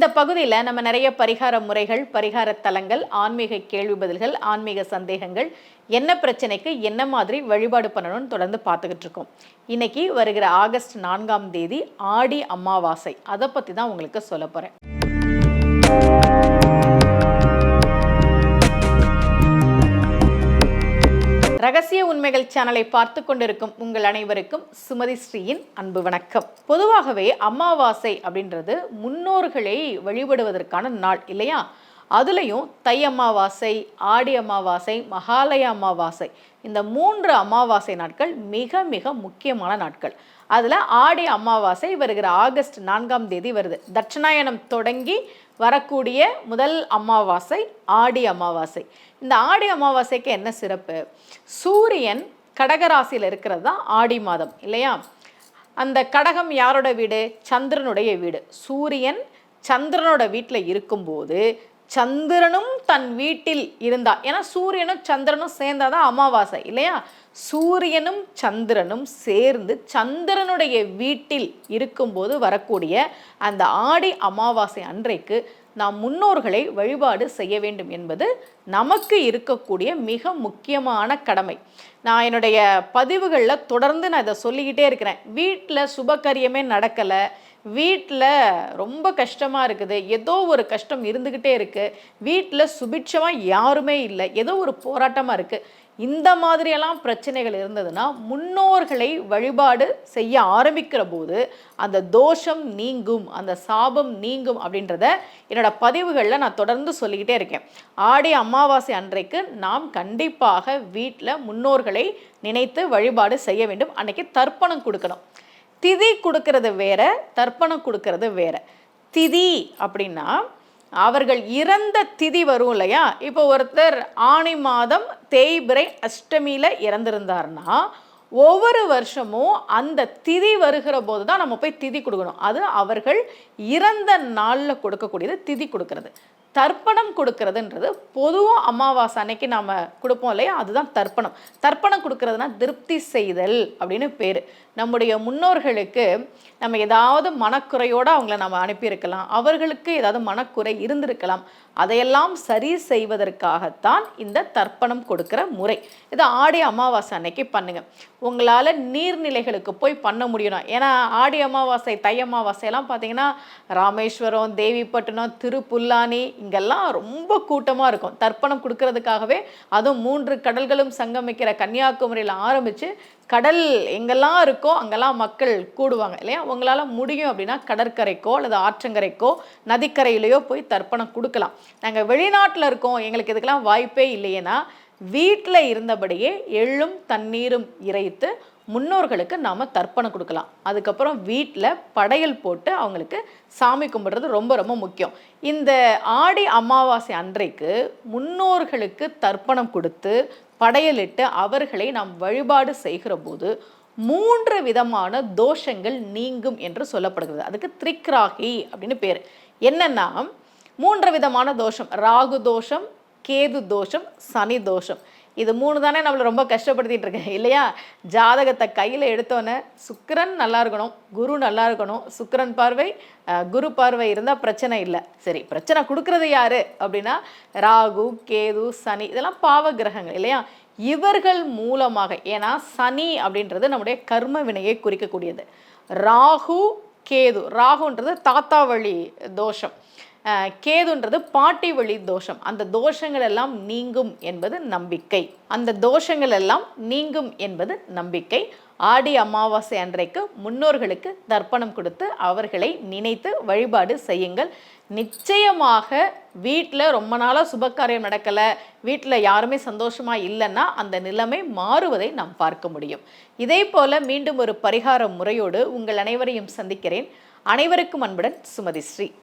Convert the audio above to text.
இந்த பகுதியில் நம்ம நிறைய பரிகார முறைகள், பரிகார தலங்கள், ஆன்மீக கேள்வி பதில்கள், ஆன்மீக சந்தேகங்கள், என்ன பிரச்சனைக்கு என்ன மாதிரி வழிபாடு பண்ணணும்னு தொடர்ந்து பார்த்துக்கிட்டு இருக்கோம். இன்னைக்கு வருகிற ஆகஸ்ட் 4ஆம் தேதி ஆடி அமாவாசை, அதை பற்றி தான் உங்களுக்கு சொல்ல போகிறேன். ரகசிய உண்மைகள் சேனலை பார்த்து கொண்டிருக்கும் உங்கள் அனைவருக்கும் சுமதி ஸ்ரீயின் அன்பு வணக்கம். பொதுவாகவே அமாவாசை அப்படின்றது முன்னோர்களை வழிபடுவதற்கான நாள் இல்லையா? அதுலேயும் தை அமாவாசை, ஆடி அமாவாசை, மகாலய அமாவாசை, இந்த 3 அமாவாசை நாட்கள் மிக மிக முக்கியமான நாட்கள். அதில் ஆடி அமாவாசை வருகிற ஆகஸ்ட் 4ஆம் தேதி வருது. தட்சிணாயனம் தொடங்கி வரக்கூடிய முதல் அமாவாசை ஆடி அமாவாசை. இந்த ஆடி அமாவாசைக்கு என்ன சிறப்பு? சூரியன் கடகராசியில் இருக்கிறது தான் ஆடி மாதம் இல்லையா? அந்த கடகம் யாரோட வீடு? சந்திரனுடைய வீடு. சூரியன் சந்திரனோட வீட்டில் இருக்கும்போது சந்திரனும் தன் வீட்டில் இருந்தா, ஏன்னா சூரியனும் சந்திரனும் சேர்ந்தாதான் அமாவாசை இல்லையா? சூரியனும் சந்திரனும் சேர்ந்து சந்திரனுடைய வீட்டில் இருக்கும்போது வரக்கூடிய அந்த ஆடி அமாவாசை அன்றைக்கு நாம் முன்னோர்களை வழிபாடு செய்ய வேண்டும் என்பது நமக்கு இருக்கக்கூடிய மிக முக்கியமான கடமை. நான் என்னுடைய பதிவுகளில் தொடர்ந்து நான் இதை சொல்லிக்கிட்டே இருக்கிறேன். வீட்டில் சுபகாரியமே நடக்கலை, வீட்டில் ரொம்ப கஷ்டமாக இருக்குது, ஏதோ ஒரு கஷ்டம் இருந்துக்கிட்டே இருக்குது, வீட்டில் சுபிட்சமாக யாருமே இல்லை, ஏதோ ஒரு போராட்டமாக இருக்குது, இந்த மாதிரியெல்லாம் பிரச்சனைகள் இருந்ததுன்னா முன்னோர்களை வழிபாடு செய்ய ஆரம்பிக்கிற போது அந்த தோஷம் நீங்கும், அந்த சாபம் நீங்கும் அப்படின்றத என்னோட பதிவுகளில் நான் தொடர்ந்து சொல்லிக்கிட்டே இருக்கேன். ஆடி அமாவாசை அன்றைக்கு நாம் கண்டிப்பாக வீட்டில் முன்னோர்களை நினைத்து வழிபாடு செய்ய வேண்டும். அன்னைக்கு தர்ப்பணம் கொடுக்கணும். திதி கொடுக்கறது வேற, தர்ப்பணம் கொடுக்கறது வேற. திதி அப்படின்னா அவர்கள் இறந்த திதி வரும் இல்லையா? இப்போ ஒருத்தர் ஆணி மாதம் தேய்பிறை அஷ்டமியில் இறந்திருந்தார்னா ஒவ்வொரு வருஷமும் அந்த திதி வருகிற போது தான் நம்ம போய் திதி கொடுக்கணும். அது அவர்கள் இறந்த நாளில் கொடுக்கக்கூடியது திதி கொடுக்கறது. தர்ப்பணம் கொடுக்கறதுன்றது பொதுவாக அமாவாசை அன்னைக்கு நாம் கொடுப்போம் இல்லையா? அதுதான் தர்ப்பணம். தர்ப்பணம் கொடுக்கறதுனா திருப்தி செய்தல் அப்படின்னு பேர். நம்முடைய முன்னோர்களுக்கு நம்ம ஏதாவது மனக்குறையோடு அவங்கள நம்ம அனுப்பியிருக்கலாம், அவர்களுக்கு ஏதாவது மனக்குறை இருந்திருக்கலாம், அதையெல்லாம் சரி செய்வதற்காகத்தான் இந்த தர்ப்பணம் கொடுக்குற முறை. இது ஆடி அமாவாசை அன்னைக்கு பண்ணுங்க. உங்களால் நீர்நிலைகளுக்கு போய் பண்ண முடியணும். ஏன்னா ஆடி அமாவாசை, தை அமாவாசையெல்லாம் பார்த்தீங்கன்னா ராமேஸ்வரம், தேவிப்பட்டினம், திருப்புல்லானி இங்கெல்லாம் ரொம்ப கூட்டமாக இருக்கும். தர்ப்பணம் கொடுக்கறதுக்காகவே அதுவும் 3 கடல்களும் சங்கமிக்கிற கன்னியாகுமரியில் ஆரம்பித்து கடல் எங்கெல்லாம் இருக்கோ அங்கெல்லாம் மக்கள் கூடுவாங்க இல்லையா? உங்களால் முடியும் அப்படின்னா கடற்கரைக்கோ அல்லது ஆற்றங்கரைக்கோ நதிக்கரையிலையோ போய் தர்ப்பணம் கொடுக்கலாம். நாங்கள் வெளிநாட்டில் இருக்கோம், எங்களுக்கு இதுக்கெல்லாம் வாய்ப்பே இல்லையேன்னா வீட்டில் இருந்தபடியே எள்ளும் தண்ணீரும் இறைத்து முன்னோர்களுக்கு நாம் தர்ப்பணம் கொடுக்கலாம். அதுக்கப்புறம் வீட்டில் படையல் போட்டு அவங்களுக்கு சாமி கும்பிட்றது ரொம்ப ரொம்ப முக்கியம். இந்த ஆடி அமாவாசை அன்றைக்கு முன்னோர்களுக்கு தர்ப்பணம் கொடுத்து படையலிட்டு அவர்களை நாம் வழிபாடு செய்கிற போது 3 விதமான தோஷங்கள் நீங்கும் என்று சொல்லப்படுகிறது. அதுக்கு திரிக்ராகி அப்படின்னு பேர். என்னன்னா 3 விதமான தோஷம்: ராகு தோஷம், கேது தோஷம், சனி தோஷம். இது 3 தானே நம்மளை ரொம்ப கஷ்டப்படுத்திட்டு இருக்கேன் இல்லையா? ஜாதகத்தை கையில் எடுத்தோன்னே சுக்கிரன் நல்லா இருக்கணும், குரு நல்லா இருக்கணும். சுக்கிரன் பார்வை, குரு பார்வை இருந்தால் பிரச்சனை இல்லை. சரி, பிரச்சனை கொடுக்கறது யாரு அப்படின்னா ராகு, கேது, சனி, இதெல்லாம் பாவ கிரகங்கள் இல்லையா? இவர்கள் மூலமாக, ஏன்னா சனி அப்படின்றது நம்முடைய கர்ம வினையை குறிக்கக்கூடியது. ராகு, கேது, ராகுன்றது தாத்தா வழி தோஷம், கேதுன்றது பாட்டி வழி தோஷம். அந்த தோஷங்கள் எல்லாம் நீங்கும் என்பது நம்பிக்கை. அந்த தோஷங்கள் எல்லாம் நீங்கும் என்பது நம்பிக்கை. ஆடி அமாவாசை அன்றைக்கு முன்னோர்களுக்கு தர்ப்பணம் கொடுத்து அவர்களை நினைத்து வழிபாடு செய்யுங்கள். நிச்சயமாக வீட்டில் ரொம்ப நாளாக சுபகாரியம் நடக்கலை, வீட்டில் யாருமே சந்தோஷமாக இல்லைன்னா அந்த நிலைமை மாறுவதை நாம் பார்க்க முடியும். இதே போல் மீண்டும் ஒரு பரிகார முறையோடு உங்கள் அனைவரையும் சந்திக்கிறேன். அனைவருக்கும் அன்புடன் சுமதி ஸ்ரீ.